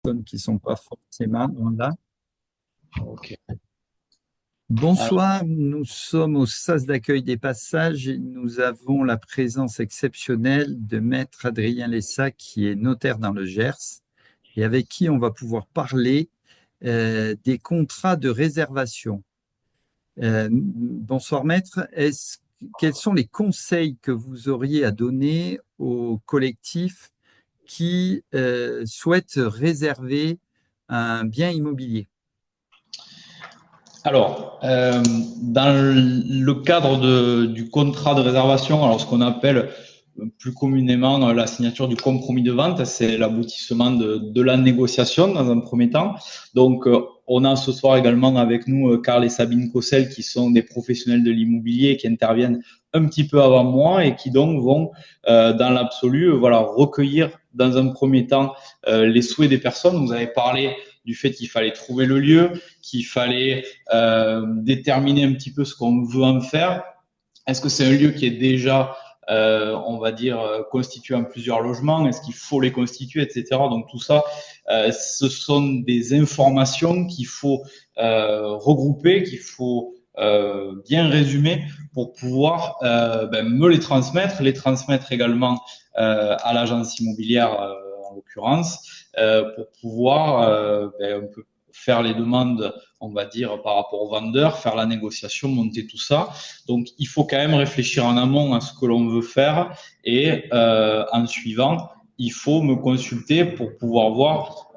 Personnes qui ne sont pas forcément là. Ok. Alors, Bonsoir, nous sommes au SAS d'accueil des passages et nous avons la présence exceptionnelle de Maître Adrien Lessac, qui est notaire dans le Gers et avec qui on va pouvoir parler des contrats de réservation. Bonsoir Maître, quels sont les conseils que vous auriez à donner aux collectifs qui souhaitent réserver un bien immobilier? dans le cadre du contrat de réservation, alors ce qu'on appelle plus communément la signature du compromis de vente, c'est l'aboutissement de la négociation dans un premier temps. Donc, on a ce soir également avec nous Karl et Sabine Cossel, qui sont des professionnels de l'immobilier qui interviennent un petit peu avant moi et qui donc vont, dans l'absolu, voilà, recueillir dans un premier temps les souhaits des personnes. Vous avez parlé du fait qu'il fallait trouver le lieu, qu'il fallait déterminer un petit peu ce qu'on veut en faire. Est-ce que c'est un lieu qui est déjà, on va dire, constitué en plusieurs logements? Est-ce qu'il faut les constituer, etc. Donc tout ça, ce sont des informations qu'il faut regrouper, qu'il faut bien résumer pour pouvoir me les transmettre également à l'agence immobilière en l'occurrence, pour pouvoir un peu faire les demandes, on va dire, par rapport aux vendeurs, faire la négociation, monter tout ça. Donc, il faut quand même réfléchir en amont à ce que l'on veut faire et en suivant, il faut me consulter pour pouvoir voir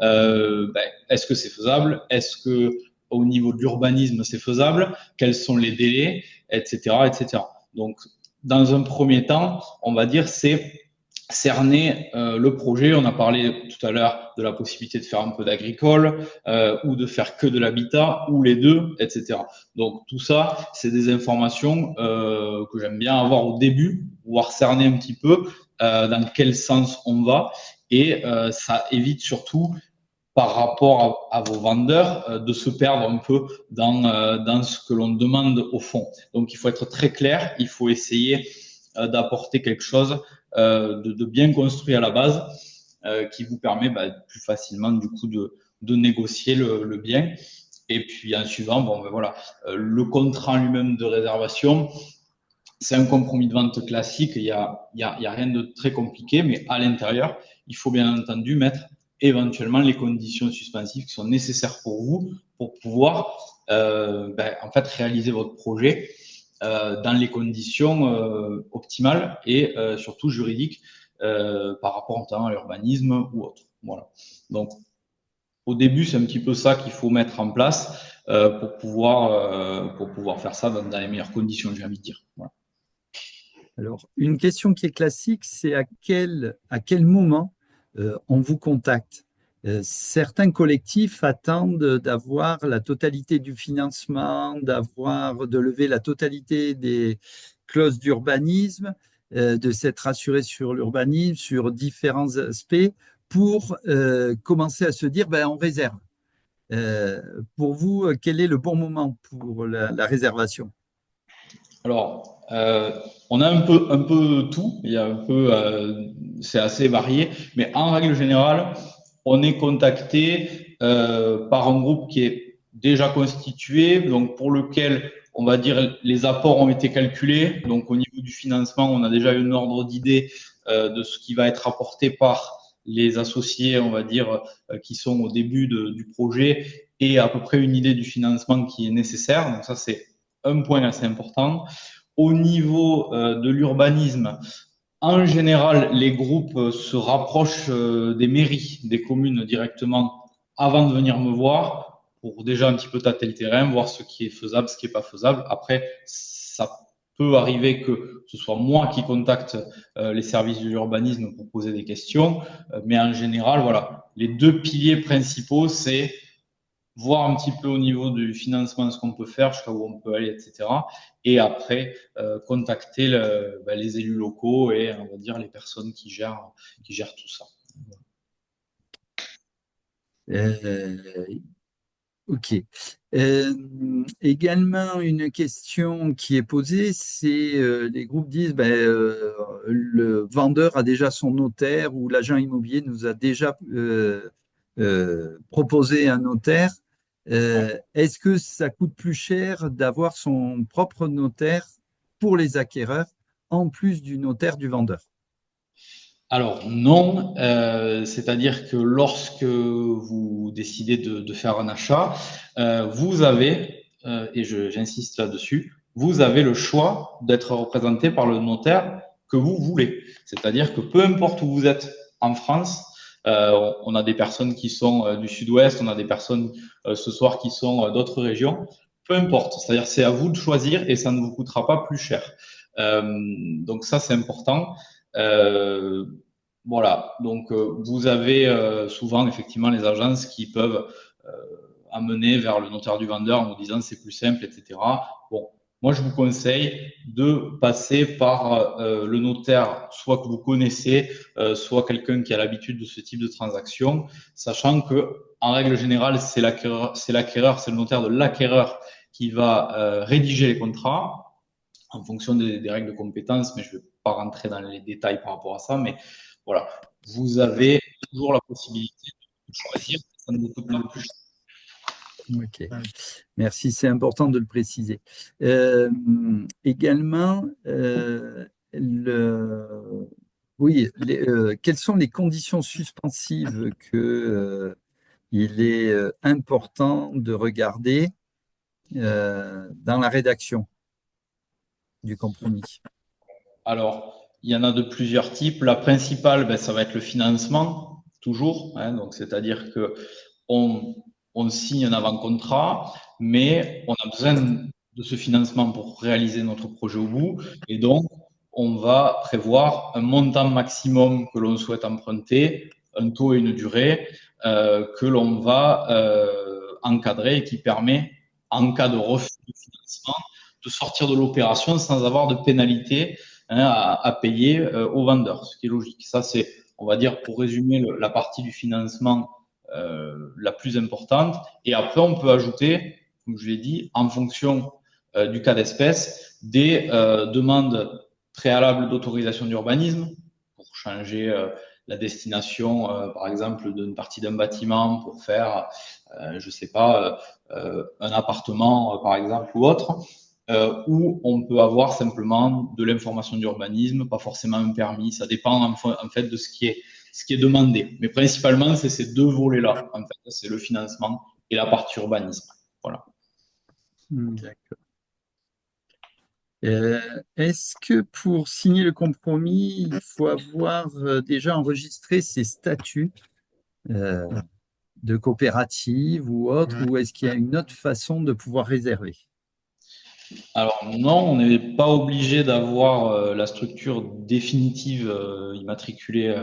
est-ce que c'est faisable, est-ce que au niveau de l'urbanisme c'est faisable, quels sont les délais, etc., etc. Donc, dans un premier temps, on va dire c'est cerner le projet. On a parlé tout à l'heure de la possibilité de faire un peu d'agricole ou de faire que de l'habitat ou les deux, etc. Donc tout ça, c'est des informations que j'aime bien avoir au début, voir cerner un petit peu dans quel sens on va et ça évite surtout par rapport à vos vendeurs de se perdre un peu dans ce que l'on demande au fond. Donc il faut être très clair, il faut essayer d'apporter quelque chose de bien construit à la base qui vous permet plus facilement du coup de négocier le bien. Et puis en suivant, voilà, le contrat lui-même de réservation, c'est un compromis de vente classique, il y a rien de très compliqué, mais à l'intérieur, il faut bien entendu mettre éventuellement les conditions suspensives qui sont nécessaires pour vous pour pouvoir en fait réaliser votre projet dans les conditions optimales et surtout juridiques par rapport notamment à l'urbanisme ou autre. Voilà. Donc au début, c'est un petit peu ça qu'il faut mettre en place pour pouvoir faire ça dans les meilleures conditions, j'ai envie de dire. Voilà. Alors, une question qui est classique, c'est à quel moment on vous contacte? Certains collectifs attendent d'avoir la totalité du financement, de lever la totalité des clauses d'urbanisme, de s'être rassurés sur l'urbanisme, sur différents aspects, pour commencer à se dire, ben, on réserve. Euh, pour vous, quel est le bon moment pour la réservation? Alors, on a un peu tout. Il y a un peu, c'est assez varié, mais en règle générale, on est contacté par un groupe qui est déjà constitué, donc pour lequel on va dire les apports ont été calculés. Donc au niveau du financement, on a déjà un ordre d'idée de ce qui va être apporté par les associés, on va dire, qui sont au début du projet et à peu près une idée du financement qui est nécessaire. Donc ça, c'est un point assez important. Au niveau de l'urbanisme, en général, les groupes se rapprochent des mairies, des communes directement avant de venir me voir pour déjà un petit peu tâter le terrain, voir ce qui est faisable, ce qui n'est pas faisable. Après, ça peut arriver que ce soit moi qui contacte les services de l'urbanisme pour poser des questions, mais en général, voilà, les deux piliers principaux, c'est voir un petit peu au niveau du financement ce qu'on peut faire, jusqu'à où on peut aller, etc. Et après, contacter les élus locaux et on va dire les personnes qui gèrent tout ça. Euh, Ok. Également, une question qui est posée, c'est les groupes disent ben, le vendeur a déjà son notaire ou l'agent immobilier nous a déjà proposer un notaire, est-ce que ça coûte plus cher d'avoir son propre notaire pour les acquéreurs, en plus du notaire du vendeur? Alors non, c'est-à-dire que lorsque vous décidez de faire un achat, vous avez, et j'insiste là-dessus, vous avez le choix d'être représenté par le notaire que vous voulez. C'est-à-dire que peu importe où vous êtes en France, on a des personnes qui sont du sud-ouest, on a des personnes ce soir qui sont d'autres régions, peu importe. C'est-à-dire c'est à vous de choisir et ça ne vous coûtera pas plus cher. Donc ça c'est important. Euh, voilà, donc vous avez souvent effectivement les agences qui peuvent amener vers le notaire du vendeur en vous disant c'est plus simple, etc. Bon, moi je vous conseille de passer par le notaire, soit que vous connaissez, soit quelqu'un qui a l'habitude de ce type de transaction, sachant que en règle générale c'est l'acquéreur, c'est le notaire de l'acquéreur qui va rédiger les contrats en fonction des règles de compétence, mais je ne vais pas rentrer dans les détails par rapport à ça, mais voilà, vous avez toujours la possibilité de choisir, ça ne vous coûte pas plus cher. Ok, merci, c'est important de le préciser. Également, oui, quelles sont les conditions suspensives que, il est important de regarder dans la rédaction du compromis? Alors, il y en a de plusieurs types. La principale, ben, ça va être le financement, toujours. Hein, donc, c'est-à-dire que on, on signe un avant-contrat, mais on a besoin de ce financement pour réaliser notre projet au bout. Et donc, on va prévoir un montant maximum que l'on souhaite emprunter, un taux et une durée que l'on va encadrer et qui permet, en cas de refus de financement, de sortir de l'opération sans avoir de pénalité, hein, à payer aux vendeurs, ce qui est logique. Ça, c'est, on va dire, pour résumer, la partie du financement la plus importante. Et après, on peut ajouter, comme je l'ai dit, en fonction du cas d'espèce, des demandes préalables d'autorisation d'urbanisme pour changer la destination, par exemple, d'une partie d'un bâtiment pour faire, je sais pas, un appartement, par exemple, ou autre. Où on peut avoir simplement de l'information d'urbanisme, pas forcément un permis. Ça dépend en fait de ce qui est demandé. Mais principalement, c'est ces deux volets-là. En fait, c'est le financement et la partie urbanisme. Voilà. D'accord. Est-ce que pour signer le compromis, il faut avoir déjà enregistré ses statuts euh, de coopérative ou autre, ou est-ce qu'il y a une autre façon de pouvoir réserver? Alors non, on n'est pas obligé d'avoir la structure définitive immatriculée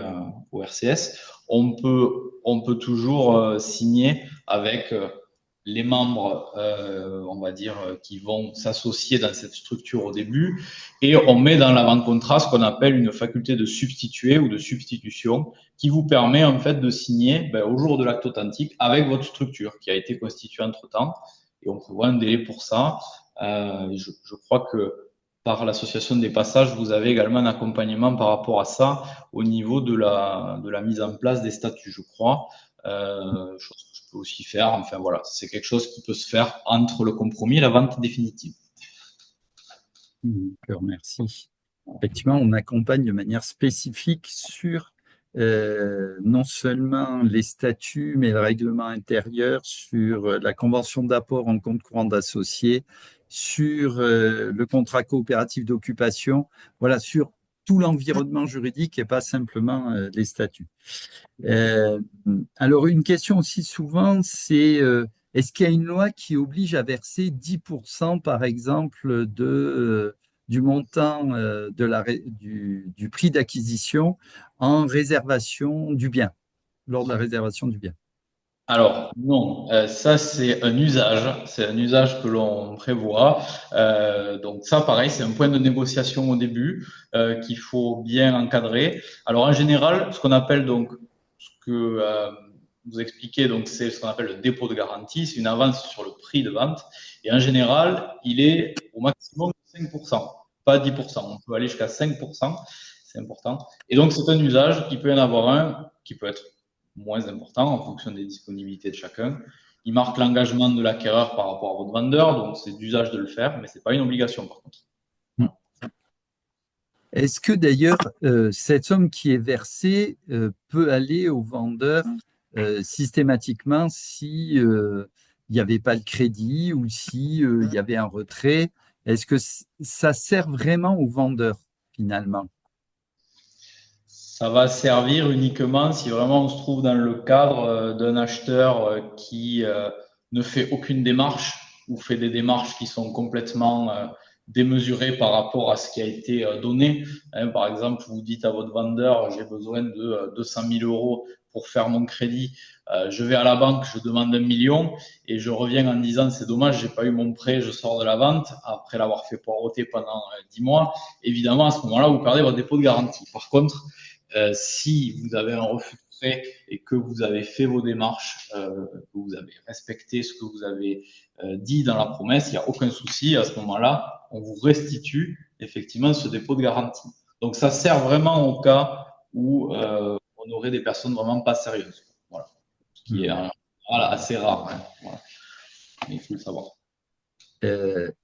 au RCS. On peut toujours signer avec les membres, on va dire, qui vont s'associer dans cette structure au début, et on met dans l'avant-contrat ce qu'on appelle une faculté de substituer ou de substitution, qui vous permet en fait de signer au jour de l'acte authentique avec votre structure qui a été constituée entre-temps, et on prévoit un délai pour ça. Je crois que par l'association des passages, vous avez également un accompagnement par rapport à ça au niveau de la mise en place des statuts, je crois. Chose que je peux aussi faire. Enfin voilà, c'est quelque chose qui peut se faire entre le compromis et la vente définitive. D'accord, merci. Effectivement, on accompagne de manière spécifique sur non seulement les statuts, mais le règlement intérieur, sur la convention d'apport en compte courant d'associés, sur le contrat coopératif d'occupation, voilà, sur tout l'environnement juridique et pas simplement les statuts. Euh, alors, une question aussi souvent, c'est est-ce qu'il y a une loi qui oblige à verser 10%, par exemple, du montant du prix d'acquisition en réservation du bien, lors de la réservation du bien? Alors non, ça c'est un usage que l'on prévoit. Donc ça, pareil, c'est un point de négociation au début qu'il faut bien encadrer. Alors en général, ce qu'on appelle donc ce que vous expliquez, donc c'est ce qu'on appelle le dépôt de garantie, c'est une avance sur le prix de vente. Et en général, il est au maximum de 5%, pas 10%. On peut aller jusqu'à 5%, c'est important. Et donc c'est un usage, il peut y en avoir un qui peut être moins important en fonction des disponibilités de chacun. Il marque l'engagement de l'acquéreur par rapport à votre vendeur, donc c'est d'usage de le faire, mais ce n'est pas une obligation par contre. Est-ce que d'ailleurs, cette somme qui est versée peut aller au vendeur systématiquement si il n'y avait pas le crédit ou si il y avait un retrait? Est-ce que ça sert vraiment au vendeur finalement? Ça va servir uniquement si vraiment on se trouve dans le cadre d'un acheteur qui ne fait aucune démarche ou fait des démarches qui sont complètement démesurées par rapport à ce qui a été donné. Hein, par exemple, vous dites à votre vendeur, j'ai besoin de 200 000 euros pour faire mon crédit. Je vais à la banque, je demande 1 million et je reviens en disant c'est dommage, j'ai pas eu mon prêt, je sors de la vente après l'avoir fait poireauter pendant 10 mois. Évidemment, à ce moment-là, vous perdez votre dépôt de garantie. Par contre, si vous avez un refus de prêt et que vous avez fait vos démarches, que vous avez respecté ce que vous avez dit dans la promesse, il n'y a aucun souci. À ce moment-là, on vous restitue effectivement ce dépôt de garantie. Donc, ça sert vraiment au cas où on aurait des personnes vraiment pas sérieuses. Voilà. Ce qui est voilà, assez rare. Hein. Voilà. Mais il faut le savoir.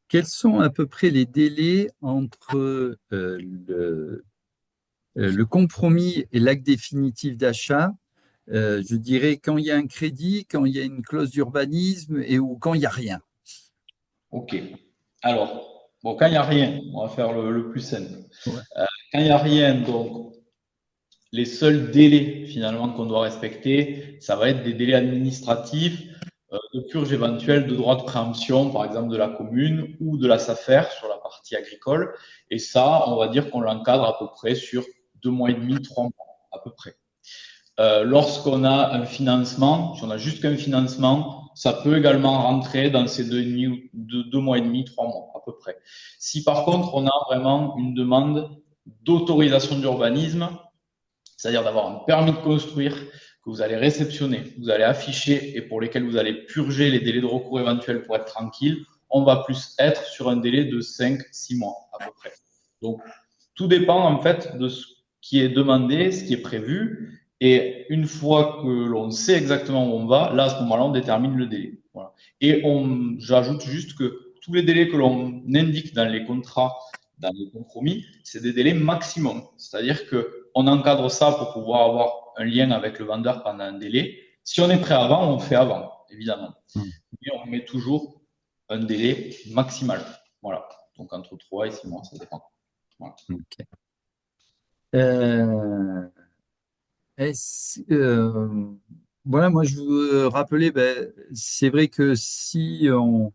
Quels sont à peu près les délais entre le compromis et l'acte définitif d'achat? Je dirais quand il y a un crédit, quand il y a une clause d'urbanisme et ou quand il n'y a rien. Ok. Alors, bon, quand il n'y a rien, on va faire le plus simple. Ouais. Quand il n'y a rien, donc les seuls délais finalement qu'on doit respecter, ça va être des délais administratifs de purge éventuelle de droits de préemption, par exemple de la commune ou de la SAFER sur la partie agricole. Et ça, on va dire qu'on l'encadre à peu près sur 2 mois et demi, 3 mois à peu près. Lorsqu'on a un financement, si on a juste qu'un financement, ça peut également rentrer dans ces 2 mois et demi, 3 mois à peu près. Si par contre on a vraiment une demande d'autorisation d'urbanisme, c'est-à-dire d'avoir un permis de construire que vous allez réceptionner, que vous allez afficher et pour lesquels vous allez purger les délais de recours éventuels pour être tranquille, on va plus être sur un délai de 5-6 mois à peu près. Donc, tout dépend en fait de ce qui est demandé, ce qui est prévu. Et une fois que l'on sait exactement où on va, là, à ce moment-là, on détermine le délai. Voilà. Et j'ajoute juste que tous les délais que l'on indique dans les contrats, dans les compromis, c'est des délais maximum. C'est-à-dire que on encadre ça pour pouvoir avoir un lien avec le vendeur pendant un délai. Si on est prêt avant, on fait avant, évidemment. Mais on met toujours un délai maximal. Voilà. Donc entre 3 et 6 mois, ça dépend. Voilà. Okay. Euh, voilà, moi je veux rappeler, ben, c'est vrai que si on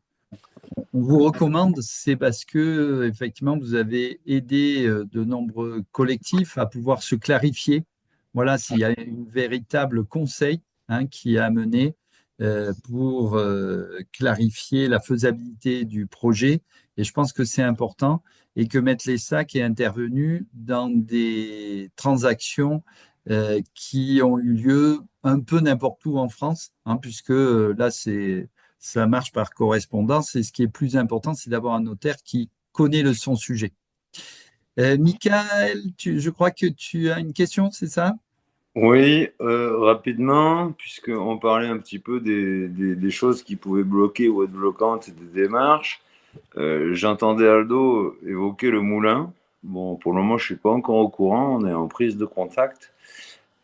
vous recommande, c'est parce que effectivement vous avez aidé de nombreux collectifs à pouvoir se clarifier. Voilà, s'il y a une véritable conseil qui est amené pour clarifier la faisabilité du projet. Et je pense que c'est important et que Maître Lessac est intervenu dans des transactions qui ont eu lieu un peu n'importe où en France, puisque là, ça marche par correspondance et ce qui est plus important, c'est d'avoir un notaire qui connaît son sujet. Michael, je crois que tu as une question, c'est ça? Oui, rapidement, puisqu'on parlait un petit peu des choses qui pouvaient bloquer ou être bloquantes des démarches. J'entendais Aldo évoquer le moulin. Bon, pour le moment, je suis pas encore au courant, on est en prise de contact.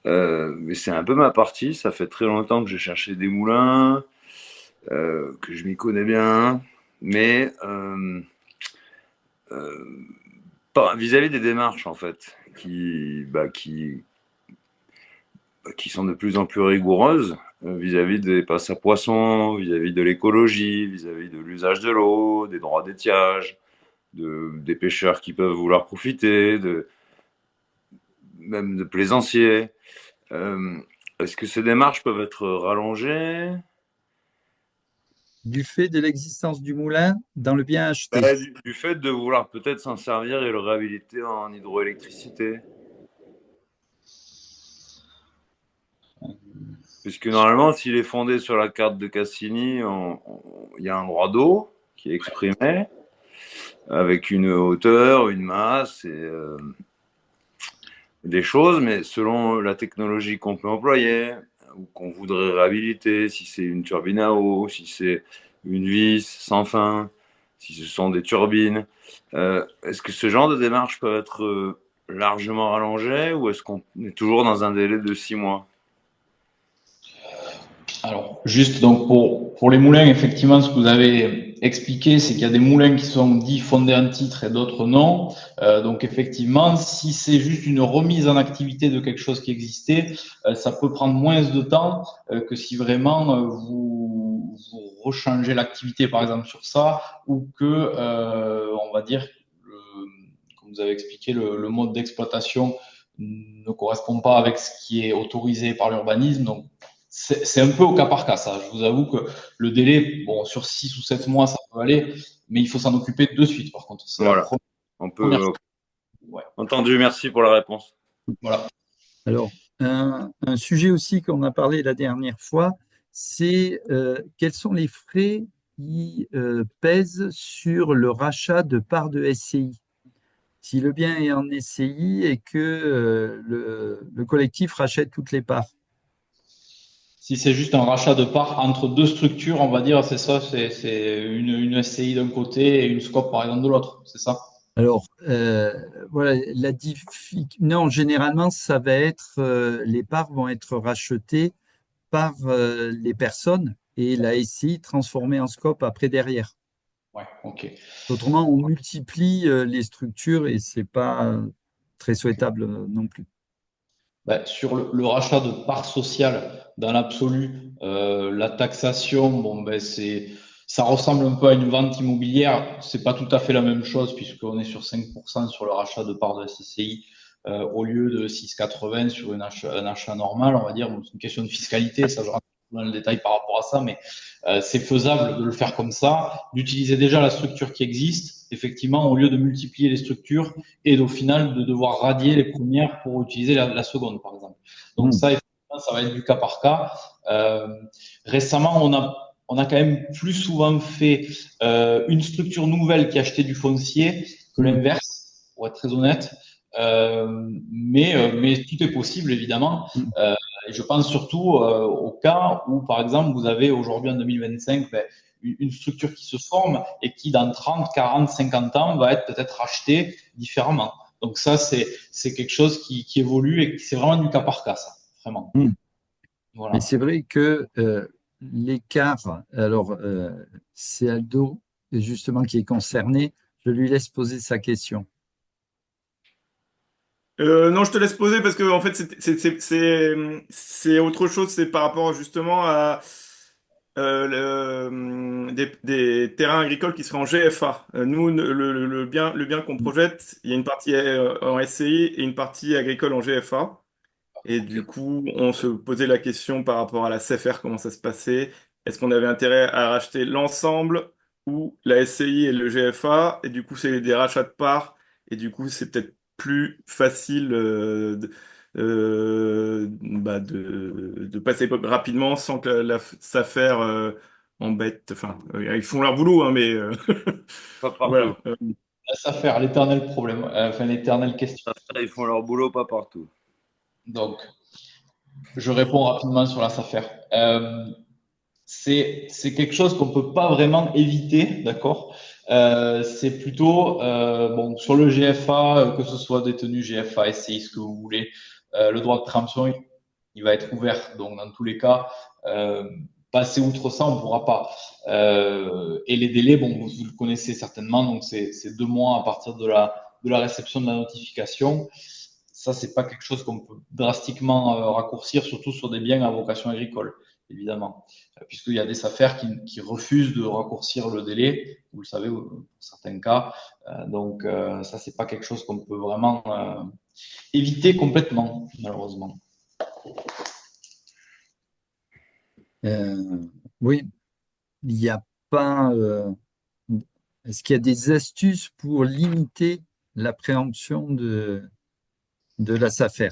Mais c'est un peu ma partie, ça fait très longtemps que j'ai cherché des moulins, que je m'y connais bien, mais vis-à-vis des démarches, en fait, qui sont de plus en plus rigoureuses vis-à-vis des passes à poissons, vis-à-vis de l'écologie, vis-à-vis de l'usage de l'eau, des droits d'étiage, des pêcheurs qui peuvent vouloir profiter, même de plaisanciers. Est-ce que ces démarches peuvent être rallongées? Du fait de l'existence du moulin dans le bien acheté. Du fait de vouloir peut-être s'en servir et le réhabiliter en hydroélectricité. Puisque normalement, s'il est fondé sur la carte de Cassini, il y a un droit d'eau qui est exprimé avec une hauteur, une masse et des choses, mais selon la technologie qu'on peut employer, ou qu'on voudrait réhabiliter, si c'est une turbine à eau, si c'est une vis sans fin, si ce sont des turbines. Est-ce que ce genre de démarche peut être largement rallongée ou est-ce qu'on est toujours dans un délai de 6 mois? Alors, juste donc pour les moulins, effectivement, ce que vous avez expliqué, c'est qu'il y a des moulins qui sont dits fondés en titre et d'autres non. Donc, effectivement, si c'est juste une remise en activité de quelque chose qui existait, ça peut prendre moins de temps que si vraiment vous rechangez l'activité, par exemple, sur ça, ou que, on va dire, comme vous avez expliqué, le mode d'exploitation ne correspond pas avec ce qui est autorisé par l'urbanisme. Donc, c'est un peu au cas par cas, ça. Je vous avoue que le délai, bon, sur 6 ou 7 mois, ça peut aller, mais il faut s'en occuper de suite, par contre. C'est la Voilà, on première peut. chose. Ouais. Entendu, merci pour la réponse. Voilà. Alors, un sujet aussi qu'on a parlé la dernière fois, c'est quels sont les frais qui pèsent sur le rachat de parts de SCI. Si le bien est en SCI et que le collectif rachète toutes les parts. Si c'est juste un rachat de parts entre deux structures, on va dire, c'est ça, c'est une SCI d'un côté et une SCOP, par exemple, de l'autre. C'est ça? Alors, voilà, non, généralement, ça va être, les parts vont être rachetées par les personnes et la SCI transformée en scope après derrière. Ouais, ok. Autrement, on multiplie les structures et c'est pas très souhaitable non plus. Ben, sur le rachat de parts sociales, dans l'absolu, la taxation, bon, ben, ça ressemble un peu à une vente immobilière. C'est pas tout à fait la même chose puisqu'on est sur 5% sur le rachat de parts de SCI au lieu de 6,80 sur un achat normal, on va dire. Bon, c'est une question de fiscalité, ça je rentre dans le détail par rapport à ça, mais c'est faisable de le faire comme ça, d'utiliser déjà la structure qui existe, effectivement, au lieu de multiplier les structures et au final de devoir radier les premières pour utiliser la seconde, par exemple. Donc ça, effectivement, ça va être du cas par cas. Euh, Récemment, on a quand même plus souvent fait une structure nouvelle qui achetait du foncier que l'inverse, pour être très honnête. Mais tout est possible, évidemment. Et je pense surtout au cas où, par exemple, vous avez aujourd'hui en 2025 une structure qui se forme et qui, dans 30, 40, 50 ans, va être peut-être rachetée différemment. Donc ça, c'est quelque chose qui évolue et c'est vraiment du cas par cas, ça, vraiment. Mais Voilà. c'est vrai que l'écart, alors c'est Aldo justement qui est concerné, je lui laisse poser sa question. Non, je te laisse poser parce que en fait c'est autre chose. C'est par rapport justement à des terrains agricoles qui seraient en GFA. Nous, le bien qu'on projette, il y a une partie en SCI et une partie agricole en GFA. Et du Ok. coup, on se posait la question par rapport à la CFR, comment ça se passait. Est-ce qu'on avait intérêt à racheter l'ensemble ou la SCI et le GFA? Et du coup, c'est des rachats de parts. Et du coup, c'est peut-être plus facile de passer rapidement sans que la SAFER embête. Enfin, ils font leur boulot, hein, mais Pas partout. voilà. Laisse à faire l'éternel problème, enfin l'éternelle question. Ils font leur boulot pas partout. Donc, je réponds rapidement sur la SAFER. C'est quelque chose qu'on peut pas vraiment éviter, d'accord? C'est plutôt bon sur le GFA, que ce soit détenu GFA, SCI, ce que vous voulez, le droit de préemption il va être ouvert. Donc dans tous les cas, passer outre ça, on pourra pas. Et les délais, bon, vous le connaissez certainement, donc c'est 2 mois à partir de la réception de la notification. Ça, c'est pas quelque chose qu'on peut drastiquement raccourcir, surtout sur des biens à vocation agricole, évidemment, puisqu'il y a des affaires qui refusent de raccourcir le délai, vous le savez, pour certains cas. Donc, ça, c'est pas quelque chose qu'on peut vraiment éviter complètement, malheureusement. Oui, il n'y a pas. Est-ce qu'il y a des astuces pour limiter la préemption de la SAFER?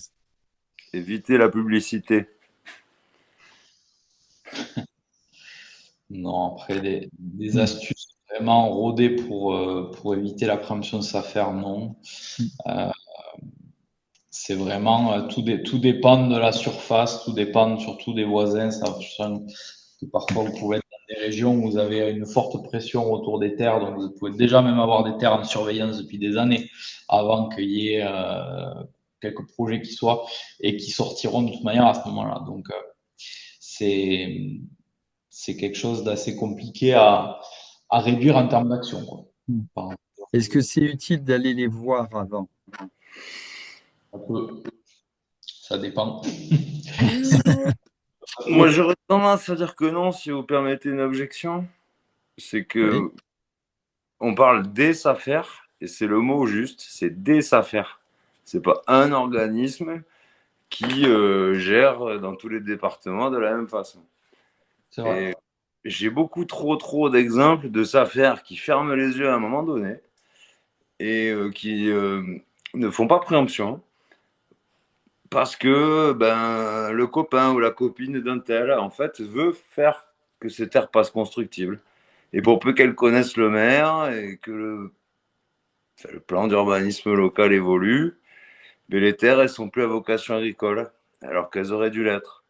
Éviter la publicité. Non, après, des astuces vraiment rodées pour éviter la préemption de s'affaire, non. C'est vraiment, tout dépend de la surface, tout dépend surtout des voisins. Parfois, vous pouvez être dans des régions où vous avez une forte pression autour des terres, donc vous pouvez déjà même avoir des terres en surveillance depuis des années avant qu'il y ait quelques projets qui soient et qui sortiront de toute manière à ce moment-là. Donc, c'est quelque chose d'assez compliqué à réduire en termes d'action, quoi. Est-ce que c'est utile d'aller les voir avant? Ça dépend. Moi, j'aurais tendance à dire que non, si vous permettez une objection. C'est que Oui. on parle des affaires, et c'est le mot juste, c'est des affaires. C'est pas un organisme qui gère dans tous les départements de la même façon. C'est vrai. Et j'ai beaucoup trop d'exemples de SAFER qui ferment les yeux à un moment donné et qui ne font pas préemption parce que ben, le copain ou la copine d'un tel, en fait, veut faire que ces terres passent constructibles. Et pour peu qu'elles connaissent le maire et que le plan d'urbanisme local évolue, mais les terres, elles sont plus à vocation agricole, alors qu'elles auraient dû l'être.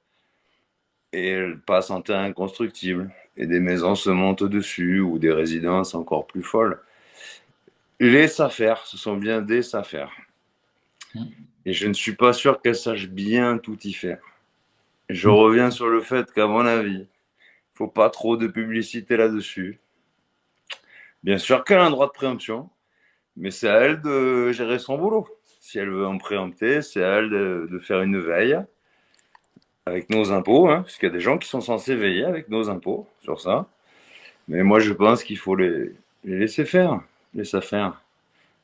Et elles passent en terrain constructible. Et des maisons se montent dessus, ou des résidences encore plus folles. Les SAFER, ce sont bien des SAFER. Et je ne suis pas sûr qu'elles sachent bien tout y faire. Je reviens sur le fait qu'à mon avis, il ne faut pas trop de publicité là-dessus. Bien sûr qu'elle a un droit de préemption, mais c'est à elle de gérer son boulot. Si elle veut en préempter, c'est à elle de faire une veille avec nos impôts, hein, parce qu'il y a des gens qui sont censés veiller avec nos impôts sur ça. Mais moi, je pense qu'il faut les laisser faire, laisser faire.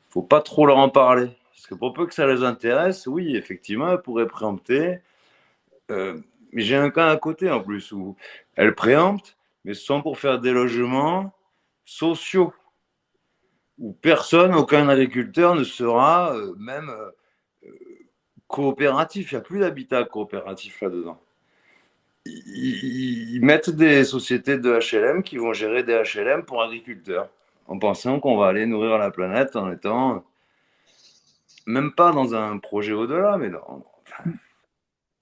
Il ne faut pas trop leur en parler. Parce que pour peu que ça les intéresse, oui, effectivement, elles pourraient préempter. Mais j'ai un cas à côté en plus où elles préemptent, mais ce sont pour faire des logements sociaux où personne, aucun agriculteur ne sera même coopératif. Il n'y a plus d'habitat coopératif là-dedans. Ils mettent des sociétés de HLM qui vont gérer des HLM pour agriculteurs, en pensant qu'on va aller nourrir la planète en étant même pas dans un projet au-delà, mais enfin,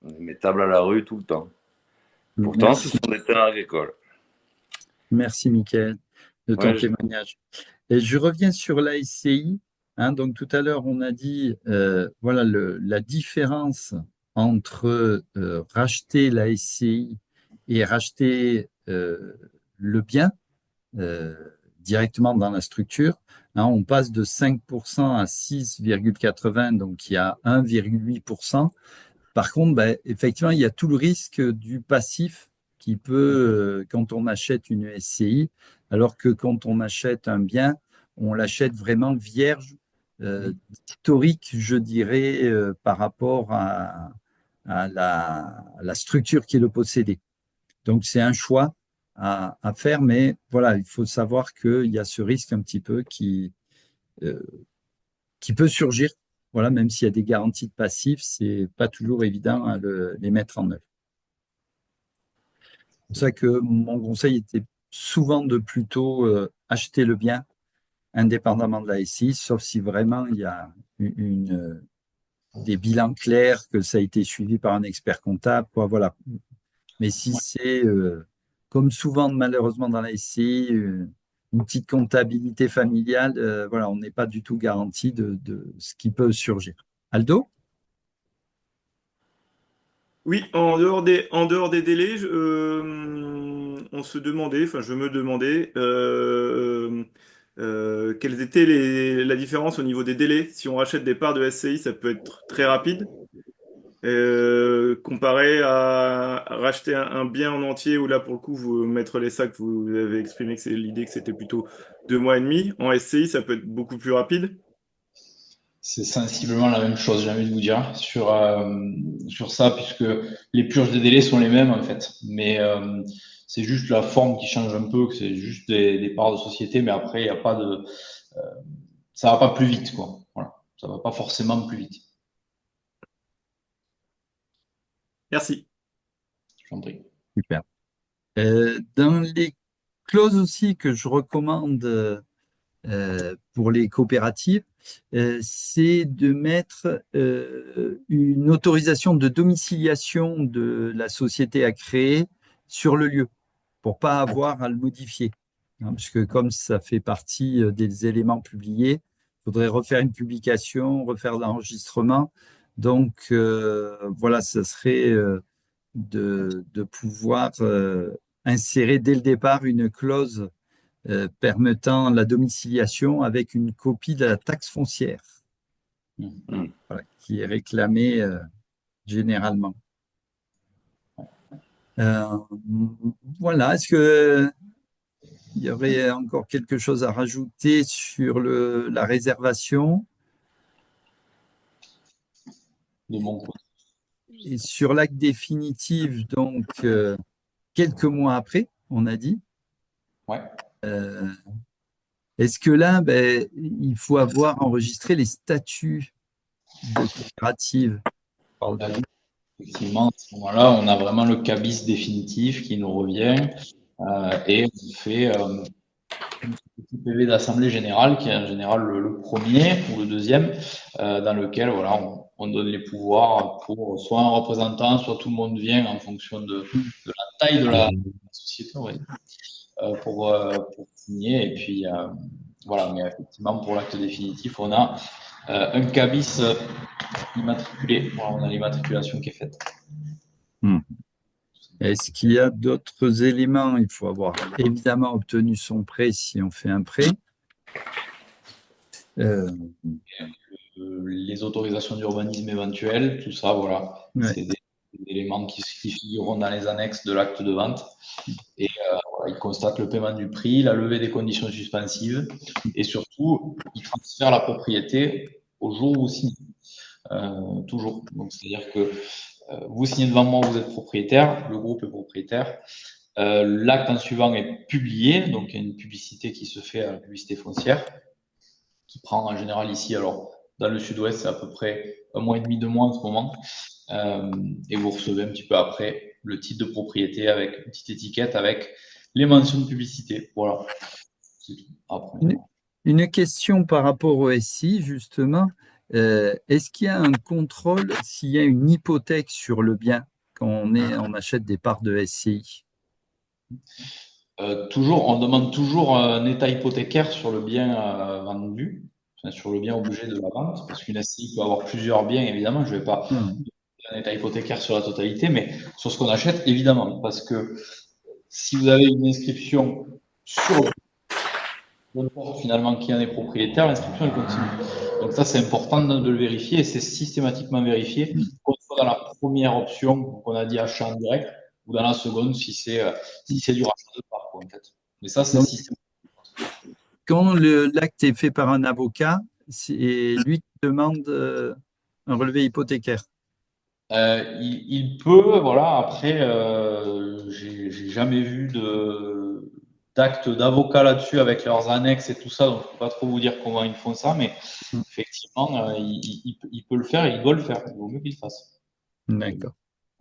on met table à la rue tout le temps. Pourtant, ce Merci. sont des terres agricoles. Merci, Mickaël, de ton Ouais, témoignage. Et je reviens sur la SCI. Donc, tout à l'heure, on a dit voilà la différence entre racheter la SCI et racheter le bien euh, directement dans la structure. On passe de 5% à 6,80, donc il y a 1,8%. Par contre, effectivement, il y a tout le risque du passif qui peut, quand on achète une SCI, alors que quand on achète un bien, on l'achète vraiment vierge, historique, je dirais, par rapport à la structure qui le possédait. Donc, c'est un choix à faire, mais voilà, il faut savoir qu'il y a ce risque un petit peu euh, qui peut surgir. Voilà, même s'il y a des garanties de passif, c'est pas toujours évident à les mettre en œuvre. C'est pour ça que mon conseil était souvent de plutôt acheter le bien indépendamment de la SI, sauf si vraiment il y a des bilans clairs, que ça a été suivi par un expert comptable, quoi, voilà. Mais si c'est, comme souvent malheureusement dans la SCI, une petite comptabilité familiale, voilà, on n'est pas du tout garanti de ce qui peut surgir. Aldo? Oui, en dehors des délais, on se demandait, enfin je me demandais, quelles étaient la différence au niveau des délais. Si on rachète des parts de SCI, ça peut être très rapide, comparé à racheter un bien en entier, où là pour le coup, vous mettre les sacs, vous avez exprimé que c'est l'idée que c'était plutôt 2 mois et demi. En SCI, ça peut être beaucoup plus rapide. C'est sensiblement la même chose, j'ai envie de vous dire, sur ça, puisque les purges des délais sont les mêmes, en fait. Mais c'est juste la forme qui change un peu, que c'est juste des parts de société, mais après, il n'y a pas de. Ça va pas plus vite, quoi. Voilà. Ça va pas forcément plus vite. Merci. J'en prie. Super. Dans les clauses aussi que je recommande pour les coopératives, c'est de mettre une autorisation de domiciliation de la société à créer sur le lieu, pour pas avoir à le modifier. Hein, parce que comme ça fait partie des éléments publiés, il faudrait refaire une publication, refaire l'enregistrement. Donc, voilà, ça serait de pouvoir insérer dès le départ une clause permettant la domiciliation avec une copie de la taxe foncière, voilà, qui est réclamée généralement. Voilà, est-ce que il y aurait encore quelque chose à rajouter sur la réservation De mon côté. et sur l'acte définitif, donc quelques mois après, on a dit. Ouais. Est-ce que là, ben, il faut avoir enregistré les statuts de coopérative? Effectivement, à ce moment-là, on a vraiment le cabis définitif qui nous revient et on fait un petit PV d'assemblée générale qui est en général le premier ou le deuxième, dans lequel voilà, on donne les pouvoirs pour soit un représentant, soit tout le monde vient en fonction de la taille de la société, on va dire, pour signer. Et puis voilà, mais effectivement, pour l'acte définitif, on a un cabis immatriculé. Voilà, on a l'immatriculation qui est faite. Est-ce qu'il y a d'autres éléments? Il faut avoir évidemment obtenu son prêt si on fait un prêt. Les autorisations d'urbanisme éventuelles, tout ça, voilà. Ouais. C'est des éléments qui figureront dans les annexes de l'acte de vente. Et voilà, il constate le paiement du prix, la levée des conditions suspensives et surtout, il transfère la propriété au jour où vous signez. Toujours. Donc, c'est-à-dire que vous signez devant moi, vous êtes propriétaire, le groupe est propriétaire. L'acte en suivant est publié, donc il y a une publicité qui se fait à la publicité foncière, qui prend en général ici, alors dans le sud-ouest, c'est à peu près 1 mois et demi, 2 mois en ce moment, et vous recevez un petit peu après le titre de propriété avec une petite étiquette avec les mentions de publicité. Voilà. C'est tout. Après, une question par rapport au SI, justement. Est-ce qu'il y a un contrôle s'il y a une hypothèque sur le bien quand on achète des parts de SCI? toujours, on demande toujours un état hypothécaire sur le bien vendu, enfin, sur le bien objet de la vente, parce qu'une SCI peut avoir plusieurs biens, évidemment. Je ne vais pas un état hypothécaire sur la totalité, mais sur ce qu'on achète, évidemment, parce que si vous avez une inscription sur le finalement qui en est propriétaire, l'inscription elle continue. Donc ça, c'est important de le vérifier et c'est systématiquement vérifié, qu'on soit dans la première option qu'on a dit achat en direct ou dans la seconde si c'est du rachat de part, en fait. Mais ça, c'est systématique. Quand l'acte est fait par un avocat, c'est lui qui demande un relevé hypothécaire. Il peut, voilà, après, j'ai jamais vu d'acte d'avocat là-dessus avec leurs annexes et tout ça, donc je ne peux pas trop vous dire comment ils font ça, mais effectivement, il peut le faire et il doit le faire. Il vaut mieux qu'il le fasse. D'accord.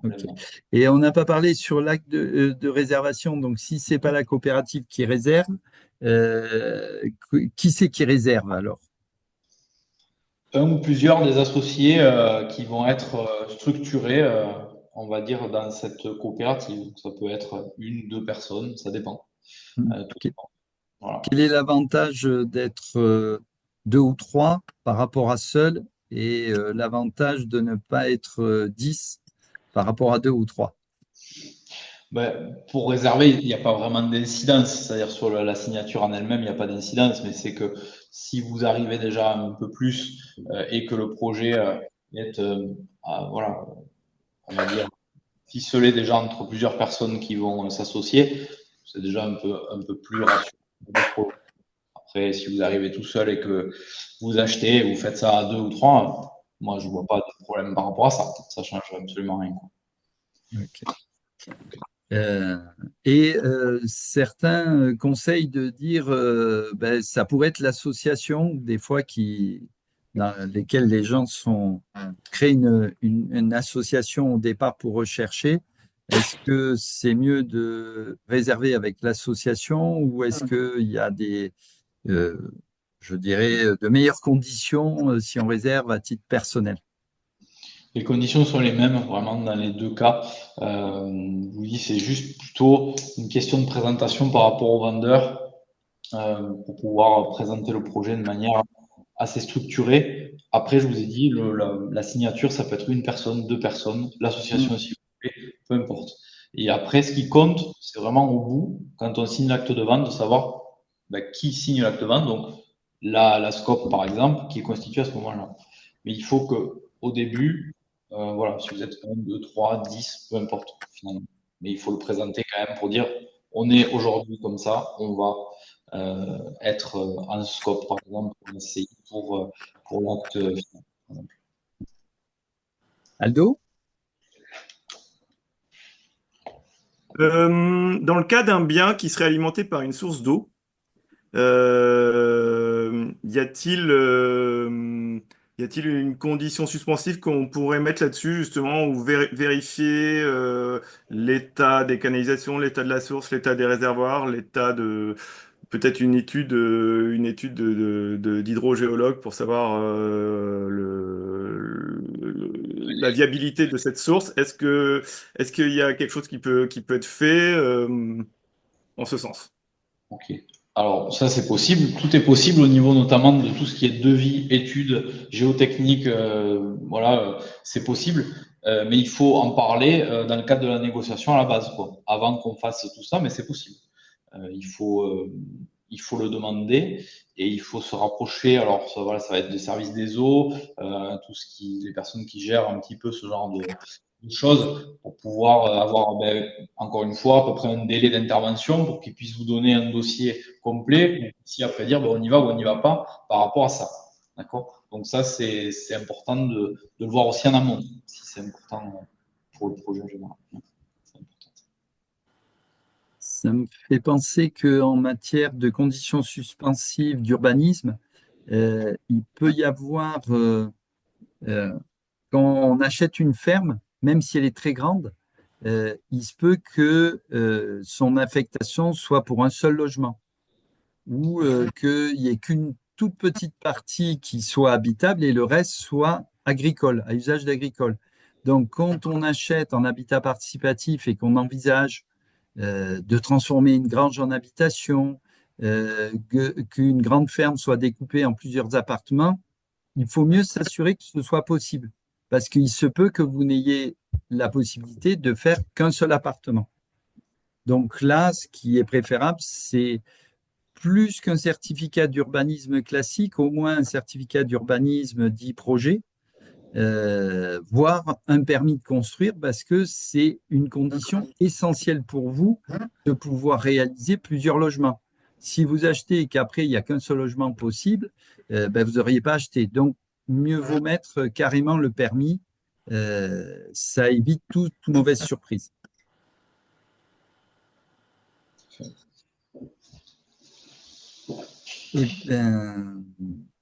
Okay. Et on n'a pas parlé sur l'acte de réservation, donc si ce n'est pas la coopérative qui réserve, qui c'est qui réserve alors? Un ou plusieurs des associés qui vont être structurés, on va dire, dans cette coopérative. Ça peut être 1, 2 personnes, ça dépend. Tout dépend. Voilà. Quel est l'avantage d'être 2 ou 3 par rapport à seul et l'avantage de ne pas être 10 par rapport à 2 ou 3? Ben, pour réserver, il n'y a pas vraiment d'incidence, c'est-à-dire sur la signature en elle-même, il n'y a pas d'incidence, mais c'est que si vous arrivez déjà un peu plus et que le projet est, voilà, on va dire, ficelé déjà entre plusieurs personnes qui vont s'associer, c'est déjà un peu plus rassurant. Après, si vous arrivez tout seul et que vous achetez, vous faites ça à 2 ou 3, moi, je ne vois pas de problème par rapport à ça. Ça ne change absolument rien. Okay. Certains conseillent de dire ben, ça pourrait être l'association des fois dans lesquelles les gens créent une association au départ pour rechercher. Est-ce que c'est mieux de réserver avec l'association ou est-ce qu'il y a je dirais, de meilleures conditions si on réserve à titre personnel. Les conditions sont les mêmes vraiment dans les deux cas. Oui, c'est juste plutôt une question de présentation par rapport au vendeur pour pouvoir présenter le projet de manière assez structurée. Après, je vous ai dit, la signature, ça peut être une personne, deux personnes, l'association aussi, peu importe. Et après, ce qui compte, c'est vraiment au bout, quand on signe l'acte de vente, de savoir qui signe l'acte de vente. Donc, la scope, par exemple, qui est constituée à ce moment-là. Mais il faut que, au début, voilà, si vous êtes 1, 2, 3, 10, peu importe, finalement. Mais il faut le présenter quand même pour dire, on est aujourd'hui comme ça, on va être en scope, par exemple, pour essayer pour l'acte final. Aldo? Dans le cas d'un bien qui serait alimenté par une source d'eau, y a-t-il une condition suspensive qu'on pourrait mettre là-dessus, justement, ou vérifier l'état des canalisations, l'état de la source, l'état des réservoirs, l'état de peut-être une étude d'hydrogéologue pour savoir la viabilité de cette source. Est-ce qu'il y a quelque chose qui peut être fait en ce sens? Ok. Alors ça c'est possible, tout est possible au niveau notamment de tout ce qui est devis, études, géotechniques, voilà, c'est possible, mais il faut en parler dans le cadre de la négociation à la base, quoi, avant qu'on fasse tout ça, mais c'est possible. Euh, il faut, euh, il faut le demander et il faut se rapprocher. Alors ça, voilà, ça va être des services des eaux, les personnes qui gèrent un petit peu ce genre de choses pour pouvoir avoir, encore une fois, à peu près un délai d'intervention pour qu'ils puissent vous donner un dossier complet, si après dire on y va ou on n'y va pas par rapport à ça. D'accord? Donc ça, c'est important de le voir aussi en amont, si c'est important pour le projet en général. Ça me fait penser qu'en matière de conditions suspensives d'urbanisme, il peut y avoir, euh, quand on achète une ferme, même si elle est très grande, il se peut que son affectation soit pour un seul logement ou qu'il n'y ait qu'une toute petite partie qui soit habitable et le reste soit agricole, à usage d'agricole. Donc, quand on achète en habitat participatif et qu'on envisage de transformer une grange en habitation, qu'une grande ferme soit découpée en plusieurs appartements, il faut mieux s'assurer que ce soit possible. Parce qu'il se peut que vous n'ayez la possibilité de faire qu'un seul appartement. Donc là, ce qui est préférable, c'est plus qu'un certificat d'urbanisme classique, au moins un certificat d'urbanisme dit projet, voire un permis de construire, parce que c'est une condition essentielle pour vous de pouvoir réaliser plusieurs logements. Si vous achetez et qu'après, il n'y a qu'un seul logement possible, vous n'auriez pas acheté. Donc, mieux vaut mettre carrément le permis. Ça évite toute mauvaise surprise. Eh ben,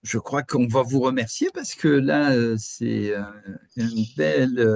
je crois qu'on va vous remercier parce que là, c'est une belle